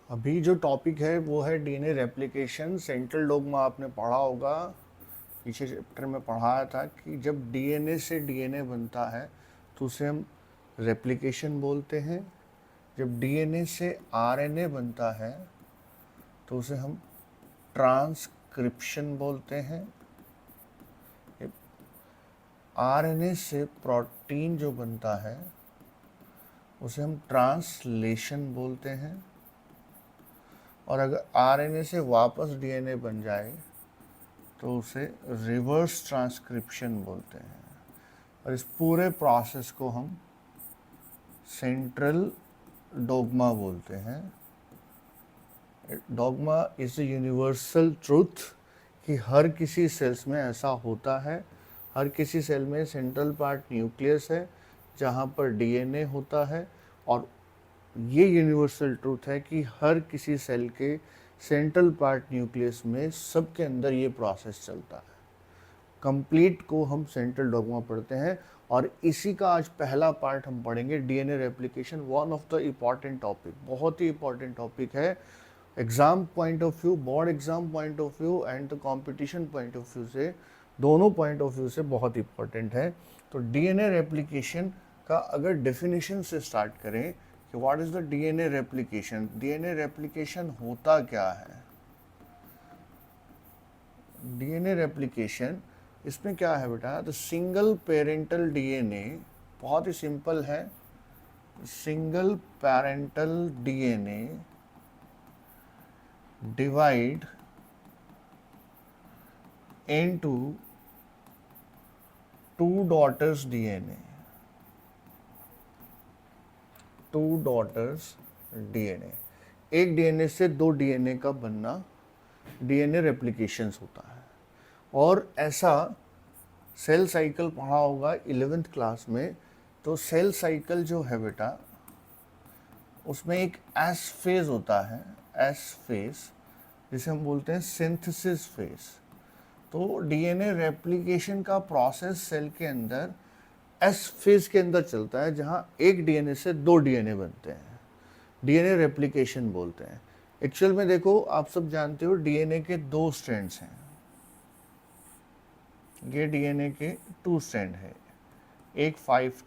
अभी जो टॉपिक है वो है डीएनए रेप्लिकेशन। सेंट्रल डोग्मा आपने पढ़ा होगा, पीछे चैप्टर में पढ़ाया था कि जब डीएनए से डीएनए बनता है तो उसे हम रेप्लिकेशन बोलते हैं। जब डीएनए से आरएनए बनता है तो उसे हम ट्रांसक्रिप्शन बोलते हैं। आरएनए से प्रोटीन जो बनता है उसे हम ट्रांसलेशन बोलते हैं। और अगर आरएनए से वापस डीएनए बन जाए तो उसे रिवर्स ट्रांसक्रिप्शन बोलते हैं। और इस पूरे प्रोसेस को हम सेंट्रल डोग्मा बोलते हैं। Dogma is a universal truth कि हर किसी सेल्स में ऐसा होता है। हर किसी सेल में सेंट्रल पार्ट न्यूक्लियस है जहाँ पर डीएनए होता है, और ये यूनिवर्सल ट्रूथ है कि हर किसी सेल के सेंट्रल पार्ट न्यूक्लियस में सबके अंदर ये प्रोसेस चलता है। कंप्लीट को हम सेंट्रल डोग्मा पढ़ते हैं, और इसी का आज पहला पार्ट हम पढ़ेंगे, DNA replication. One of the important topic, बहुत ही इम्पॉर्टेंट टॉपिक है। Exam point of view, board exam point of view and the competition point of view से, दोनों पॉइंट ऑफ व्यू से बहुत इंपॉर्टेंट है। तो डीएनए रेप्लिकेशन का अगर डेफिनेशन से स्टार्ट करें कि what is the DNA replication, DNA replication होता क्या है। डीएनए रेप्लिकेशन, इसमें क्या है बेटा, तो सिंगल पेरेंटल डीएनए, बहुत ही सिंपल है। Single parental DNA divide into two daughters DNA, two daughters DNA. एक डीएनए से दो डीएनए का बनना डीएनए रेप्लिकेशंस होता है। और ऐसा सेल साइकिल पढ़ा होगा 11th क्लास में। तो सेल साइकिल जो है बेटा, उसमें एक एस फेज होता है, एस फेज, जिसे हम बोलते हैं सिंथेसिस फेज। तो डीएनए रेप्लिकेशन का प्रोसेस सेल के अंदर एस फेज के अंदर चलता है, जहां एक डीएनए से दो डीएनए बनते हैं। डीएनए रेप्लिकेशन बोलते हैं। एक्चुअल में देखो, आप सब जानते हो डीएनए के दो स्ट्रैंड्स हैं। ये डीएनए के टू स्ट्रैंड है, एक 5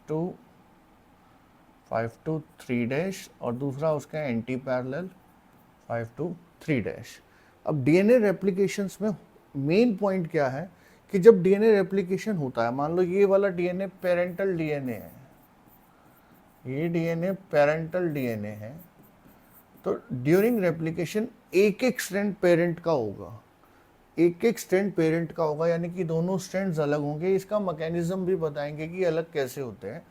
to 3' और दूसरा उसका एंटी पैरेलल 5 to 3'। अब डीएनए रेप्लिकेशंस में मेन पॉइंट क्या है कि जब डीएनए रेप्लिकेशन होता है, मान लो ये वाला डीएनए पेरेंटल डीएनए है, ये डीएनए पेरेंटल डीएनए है, तो ड्यूरिंग रेप्लिकेशन एक एक स्ट्रैंड पेरेंट का होगा, एक एक स्ट्रैंड पेरेंट का होगा, यानी कि दोनों स्ट्रैंड्स अलग होंगे। इसका मैकेनिज्म भी बताएंगे कि अलग कैसे होते हैं,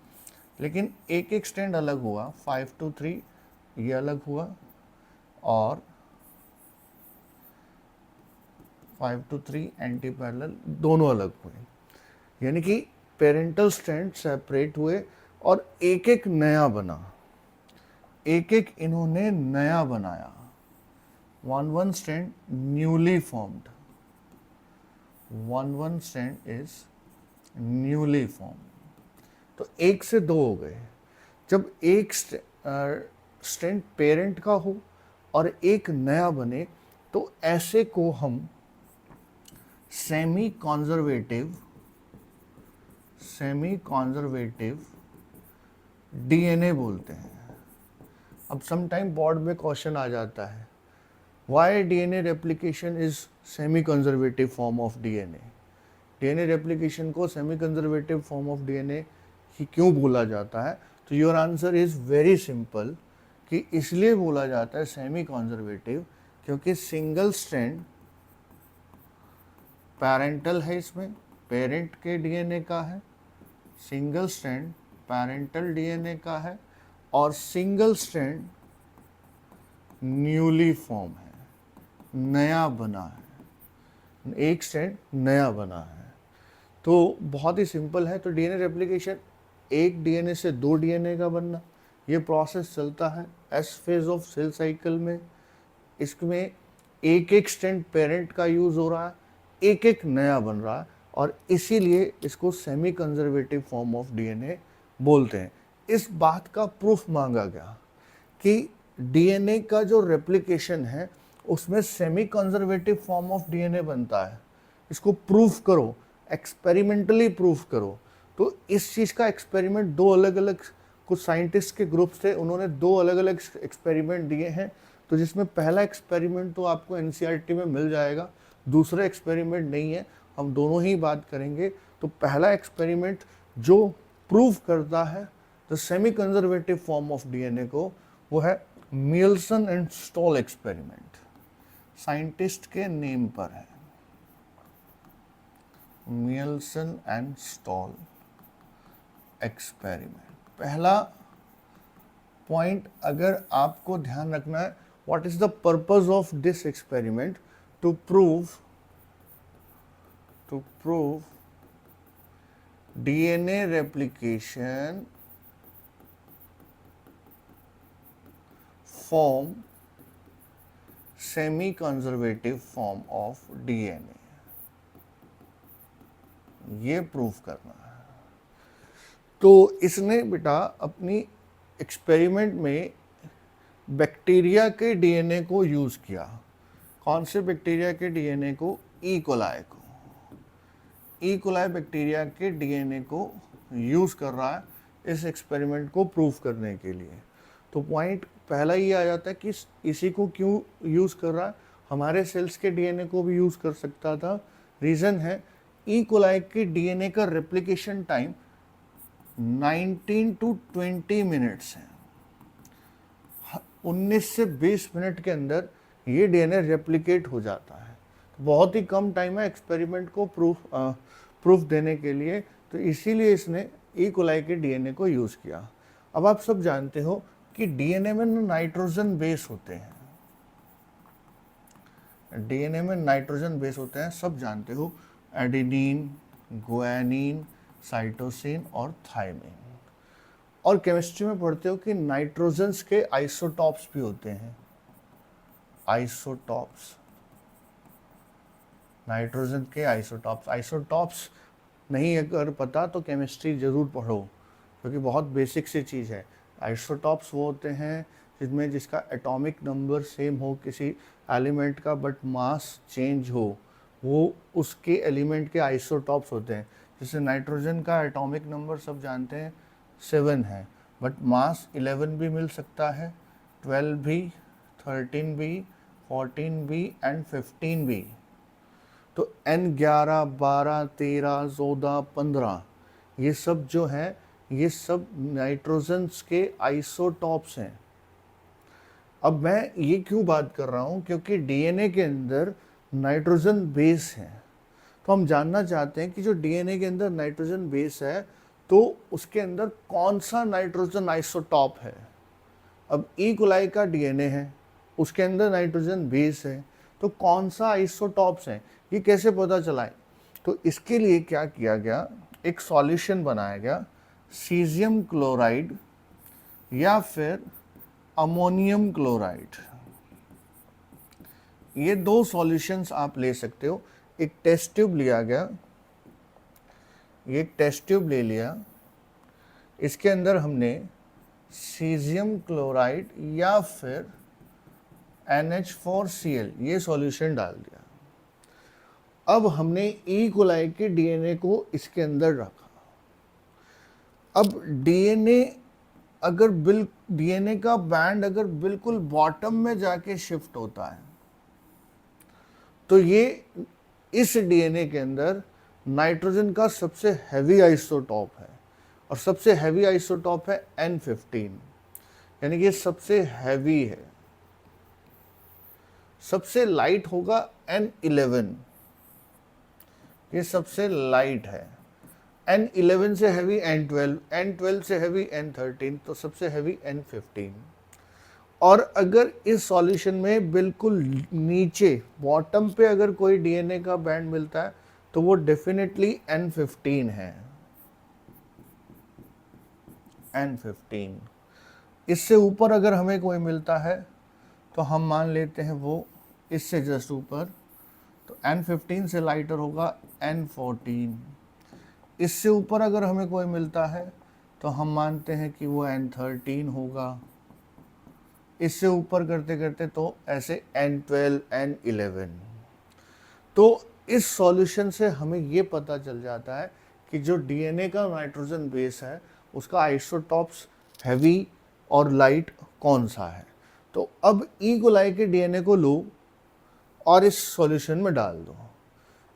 लेकिन एक एक स्ट्रैंड अलग हुआ। 5 to 3 ये अलग हुआ, और 5 to 3 एंटी पैरेलल दोनों अलग हुए, यानी कि पेरेंटल स्ट्रैंड सेपरेट हुए और एक एक नया बना, एक एक इन्होंने नया बनाया। One strand newly formed, one strand is newly formed. तो एक से दो हो गए। जब एक स्ट्रैंड पेरेंट का हो और एक नया बने, तो ऐसे को हम सेमी कॉन्जर्वेटिव डीएनए बोलते हैं। अब सम टाइम बोर्ड में क्वेश्चन आ जाता है, why DNA replication is semi conservative form of DNA. DNA replication को semi conservative form of DNA ही क्यों बोला जाता है? तो your answer is very simple कि इसलिए बोला जाता है सेमी कंजर्वेटिव क्योंकि सिंगल स्ट्रैंड पैरेंटल है, इसमें पेरेंट के डीएनए का है, सिंगल स्ट्रैंड पैरेंटल डीएनए का है, और सिंगल स्ट्रैंड न्यूली फॉर्म है, नया बना है, एक स्ट्रैंड नया बना है। तो बहुत ही सिंपल है। तो डीएनए रेप्लिकेशन, एक डीएनए से दो डीएनए का बनना, ये प्रोसेस चलता है S phase of cell cycle में। इसमें एक एक स्ट्रैंड पेरेंट का यूज हो रहा है, एक एक नया बन रहा है, और इसीलिए इसको semi conservative form of DNA बोलते हैं। इस बात का प्रूफ मांगा गया कि डीएनए का जो रेप्लिकेशन है उसमें semi conservative form of DNA बनता है। इसको प्रूफ करो, एक्सपेरिमेंटली प्रूफ करो। तो इस चीज़ का एक्सपेरिमेंट दो अलग अलग कुछ साइंटिस्ट के ग्रुप्स थे, उन्होंने दो अलग अलग एक्सपेरिमेंट दिए हैं। तो जिसमें पहला एक्सपेरिमेंट तो आपको एनसीईआरटी में मिल जाएगा, दूसरा एक्सपेरिमेंट नहीं है, हम दोनों ही बात करेंगे। तो पहला एक्सपेरिमेंट जो प्रूव करता है the semi conservative form of DNA को, वो है Meselson and Stahl experiment. Scientist के नेम पर है, मिल्सन एंड स्टॉल एक्सपेरिमेंट। पहला पॉइंट अगर आपको ध्यान रखना है, what is the purpose of this experiment? To prove DNA replication form semi conservative form of DNA, ये प्रूफ करना है। तो इसने बेटा अपनी एक्सपेरिमेंट में बैक्टीरिया के डीएनए को यूज़ किया। कौन से बैक्टीरिया के डीएनए को? ई कोलाई को। ई कोलाई बैक्टीरिया के डीएनए को यूज़ कर रहा है इस एक्सपेरिमेंट को प्रूफ करने के लिए। तो पॉइंट पहला ये आ जाता है कि इसी को क्यों यूज़ कर रहा है, हमारे सेल्स के डीएनए को भी यूज़ कर सकता था। रीज़न है, ई कोलाई के डीएनए का रेप्लिकेशन टाइम 19 to 20 मिनट्स है। 19 से 20 मिनट के अंदर ये डीएनए रेप्लिकेट हो जाता है। तो बहुत ही कम टाइम है एक्सपेरिमेंट को प्रूफ देने के लिए। तो इसीलिए इसने ई कोलाई के डीएनए को यूज़ किया। अब आप सब जानते हो कि डीएनए में नाइट्रोजन बेस होते हैं, डीएनए में नाइट्रोजन बेस होते हैं, सब जानते हो, एडेनिन, गुआनिन, साइटोसिन और थायमिन। और केमिस्ट्री में पढ़ते हो कि नाइट्रोजन्स के आइसोटॉप्स भी होते हैं, आइसोटॉप्स, नाइट्रोजन के आइसोटॉप्स। आइसोटॉप्स नहीं अगर पता तो केमिस्ट्री ज़रूर पढ़ो, क्योंकि बहुत बेसिक सी चीज़ है। आइसोटॉप्स वो होते हैं जिसका एटॉमिक नंबर सेम हो किसी एलिमेंट का, बट मास चेंज हो, वो उसके एलिमेंट के आइसोटॉप्स होते हैं। जैसे नाइट्रोजन का एटॉमिक नंबर सब जानते हैं 7 है, बट मास 11 भी मिल सकता है, 12 भी, 13 भी, 14 भी एंड 15 भी। तो N11, 12, 13, 14, 15 ये सब जो हैं, ये सब नाइट्रोजन्स के आइसोटॉप्स हैं। अब मैं ये क्यों बात कर रहा हूँ, क्योंकि डीएनए के अंदर नाइट्रोजन बेस है। तो हम जानना चाहते हैं कि जो डीएनए के अंदर नाइट्रोजन बेस है तो उसके अंदर कौन सा नाइट्रोजन आइसोटॉप है। अब ई कोलाई का डीएनए है, उसके अंदर नाइट्रोजन बेस है, तो कौन सा आइसोटॉप्स है ये कैसे पता चलाएं? तो इसके लिए क्या किया गया, एक सॉल्यूशन बनाया गया, सीजियम क्लोराइड या फिर अमोनियम क्लोराइड। ये दो सॉल्यूशंस आप ले सकते हो। एक टेस्ट ट्यूब लिया गया, ये एक टेस्ट ट्यूब ले लिया, इसके अंदर हमने सीजियम क्लोराइड या फिर NH4Cl ये सॉल्यूशन डाल दिया। अब हमने ई कोलाई के डीएनए को इसके अंदर रखा। अब डीएनए का बैंड अगर बिल्कुल बॉटम में जाके शिफ्ट होता है तो ये इस डीएनए के अंदर नाइट्रोजन का सबसे हैवी आइसोटॉप है, और सबसे हैवी आइसोटॉप है N15, यानी कि ये सबसे हैवी है। सबसे लाइट होगा N11, ये सबसे लाइट है। N11 से हैवी N12, N12 से हैवी N13, तो सबसे हैवी N15। और अगर इस सॉल्यूशन में बिल्कुल नीचे बॉटम पे अगर कोई डीएनए का बैंड मिलता है तो वो डेफिनेटली N15 है, N15। इससे ऊपर अगर हमें कोई मिलता है तो हम मान लेते हैं वो इससे जस्ट ऊपर, तो N15 से लाइटर होगा N14। इससे ऊपर अगर हमें कोई मिलता है तो हम मानते हैं कि वो N13 होगा, इससे ऊपर करते करते तो ऐसे N12 N11। तो इस सॉल्यूशन से हमें ये पता चल जाता है कि जो डीएनए का नाइट्रोजन बेस है उसका आइसोटॉप्स हैवी और लाइट कौन सा है। तो अब ई कोलाई के डीएनए को लो और इस सॉल्यूशन में डाल दो।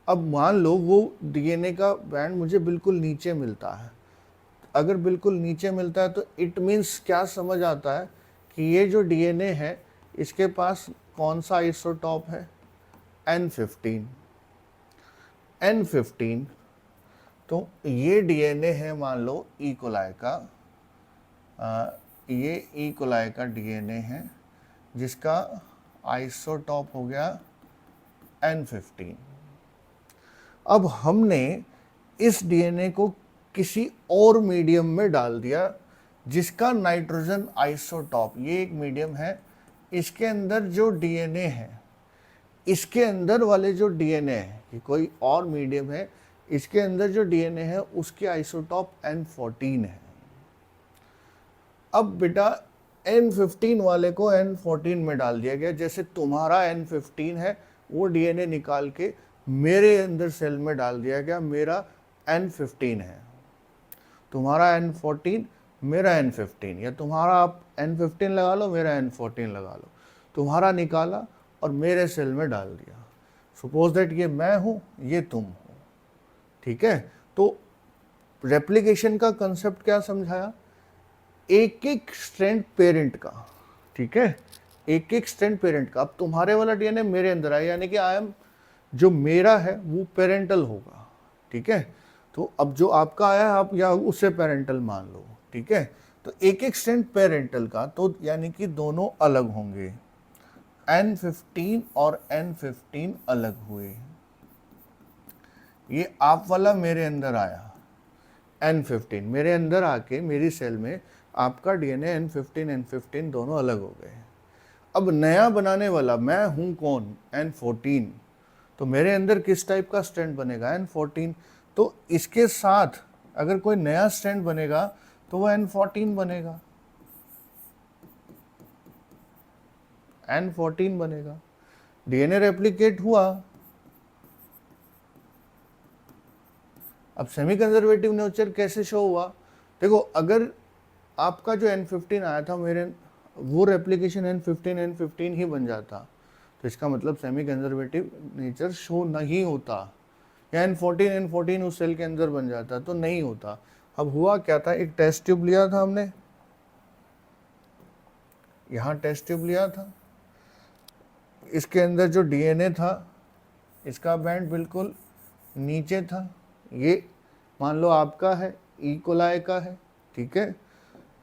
अब मान लो वो डीएनए का बैंड मुझे बिल्कुल नीचे मिलता है। अगर बिल्कुल नीचे मिलता है तो इट मीन्स क्या समझ आता है कि ये जो डीएनए है इसके पास कौन सा आइसोटॉप है, N15। N15 तो ये डीएनए है मान लो ई कोलाई का, ये ई कोलाई का डीएनए है जिसका आइसोटॉप हो गया N15। अब हमने इस डीएनए को किसी और मीडियम में डाल दिया जिसका नाइट्रोजन आइसोटॉप, ये एक मीडियम है, इसके अंदर जो डीएनए है, इसके अंदर वाले जो डीएनए है, ये कोई और मीडियम है, इसके अंदर जो डीएनए है उसके आइसोटॉप N14 है। अब बेटा N15 वाले को N14 में डाल दिया गया, जैसे तुम्हारा N15 है वो डीएनए निकाल के मेरे अंदर सेल में डाल दिया गया, मेरा N15 है, तुम्हारा N14 मेरा N15, या तुम्हारा आप N15 लगा लो मेरा N14 लगा लो, तुम्हारा निकाला और मेरे सेल में डाल दिया। सपोज दैट ये मैं हूँ ये तुम हो, ठीक है। तो रेप्लिकेशन का कंसेप्ट क्या समझाया, एक एक स्ट्रैंड पेरेंट का, ठीक है, एक एक स्ट्रैंड पेरेंट का। अब तुम्हारे वाला डीएनए मेरे अंदर आया, यानी कि आई एम, जो मेरा है वो पेरेंटल होगा, ठीक है। तो अब जो आपका आया है आप या उसे पेरेंटल मान लो, ठीक है। तो एक एक स्ट्रैंड पेरेंटल का, तो यानी कि दोनों अलग होंगे, N15 और N15 अलग हुए। ये आप वाला मेरे अंदर आया N15, मेरे अंदर आके मेरी सेल में आपका डीएनए N15 N15 दोनों अलग हो गए। अब नया बनाने वाला मैं हूं कौन, N14, तो मेरे अंदर किस टाइप का स्ट्रैंड बनेगा, N14। तो इसके साथ अगर कोई नया स्ट्रैंड बनेगा तो वो N14 बनेगा, N14 बनेगा। डीएनए रेप्लिकेट हुआ। अब सेमी कंजर्वेटिव नेचर कैसे शो हुआ, देखो अगर आपका जो N15 आया था मेरे, वो रेप्लिकेशन N15 ही बन जाता तो इसका मतलब सेमी कंजर्वेटिव नेचर शो नहीं होता, या N14 उस सेल के अंदर बन जाता तो नहीं होता। अब हुआ क्या था, एक टेस्ट ट्यूब लिया था हमने, यहाँ टेस्ट ट्यूब लिया था, इसके अंदर जो डीएनए था इसका बैंड बिल्कुल नीचे था, ये मान लो आपका है, ई कोलाई का है, ठीक है।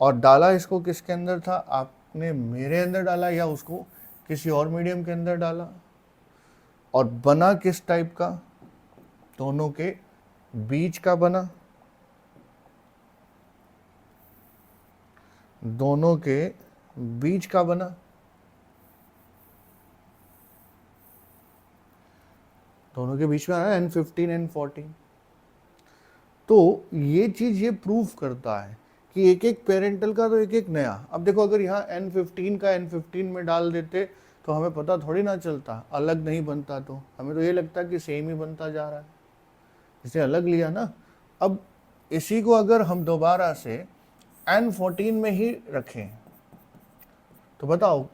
और डाला इसको किसके अंदर था, आपने मेरे अंदर डाला या उसको किसी और मीडियम के अंदर डाला, और बना किस टाइप का, दोनों के बीच का बना, दोनों के बीच का बना, दोनों के बीच में आया N15 N14। तो ये चीज ये प्रूफ करता है कि एक एक पेरेंटल का तो एक एक नया। अब देखो अगर यहाँ N15 का N15 में डाल देते तो हमें पता थोड़ी ना चलता, अलग नहीं बनता, तो हमें तो ये लगता कि सेम ही बनता जा रहा है, इसे अलग लिया ना। अब इसी को अगर हम दोबारा से N14 में ही रखें तो बताओ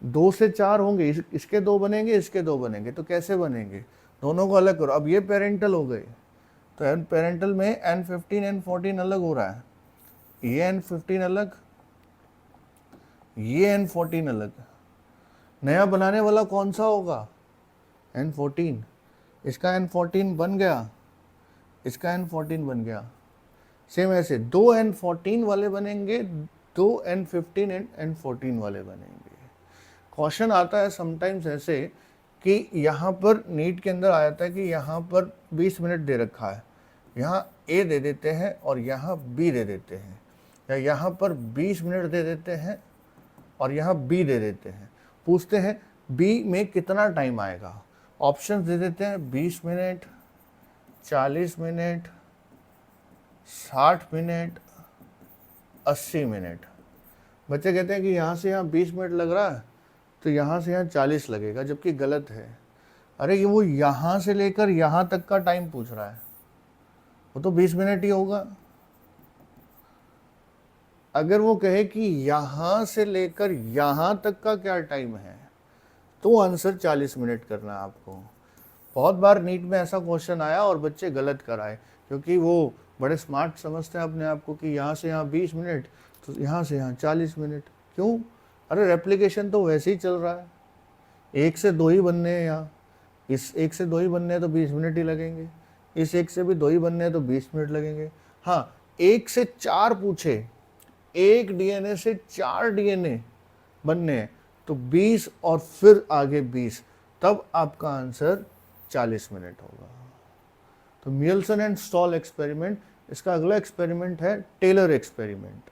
2 से 4 होंगे, इसके 2 बनेंगे, इसके 2 बनेंगे, तो कैसे बनेंगे, दोनों को अलग करो। अब ये पेरेंटल हो गए, तो पेरेंटल में N15 N14 अलग हो रहा है, ये N15 अलग, ये N14 अलग। नया बनाने वाला कौन सा होगा, N14, इसका N14 बन गया, इसका N14 बन गया। सेम ऐसे 2 N14 वाले बनेंगे, 2 N15 N14 वाले बनेंगे। क्वेश्चन आता है समटाइम्स ऐसे कि यहाँ पर नीट के अंदर आ जाता है कि यहाँ पर 20 मिनट दे रखा है, यहाँ A दे देते हैं और यहाँ B दे देते हैं, या यहाँ पर 20 मिनट दे देते हैं और यहाँ B दे देते हैं। पूछते हैं B में कितना टाइम आएगा, ऑप्शंस दे देते हैं 20 मिनट, 40 मिनट, 60 मिनट, 80 मिनट। बच्चे कहते हैं कि यहाँ से यहाँ 20 मिनट लग रहा है तो यहाँ से यहाँ 40 लगेगा, जबकि गलत है। अरे ये वो यहाँ से लेकर यहाँ तक का टाइम पूछ रहा है, वो तो 20 मिनट ही होगा। अगर वो कहे कि यहाँ से लेकर यहाँ तक का क्या टाइम है, तो आंसर 40 मिनट करना है आपको। बहुत बार नीट में ऐसा क्वेश्चन आया और बच्चे गलत कराए, क्योंकि वो बड़े स्मार्ट समझते हैं अपने आप को कि यहाँ से यहाँ 20 मिनट तो यहाँ से यहाँ 40 मिनट। क्यों? अरे रेप्लिकेशन तो वैसे ही चल रहा है, 1 से 2 ही बनने हैं यहाँ, इस 1 से 2 ही बनने हैं तो 20 मिनट ही लगेंगे, इस 1 से भी 2 ही बनने हैं तो 20 मिनट लगेंगे। हाँ, 1 से 4 पूछे, 1 डीएनए से 4 डीएनए बनने हैं तो 20 और फिर आगे 20, तब आपका आंसर 40 मिनट होगा। तो मियल्सन एंड स्टॉल एक्सपेरिमेंट। इसका अगला एक्सपेरिमेंट है टेलर एक्सपेरिमेंट।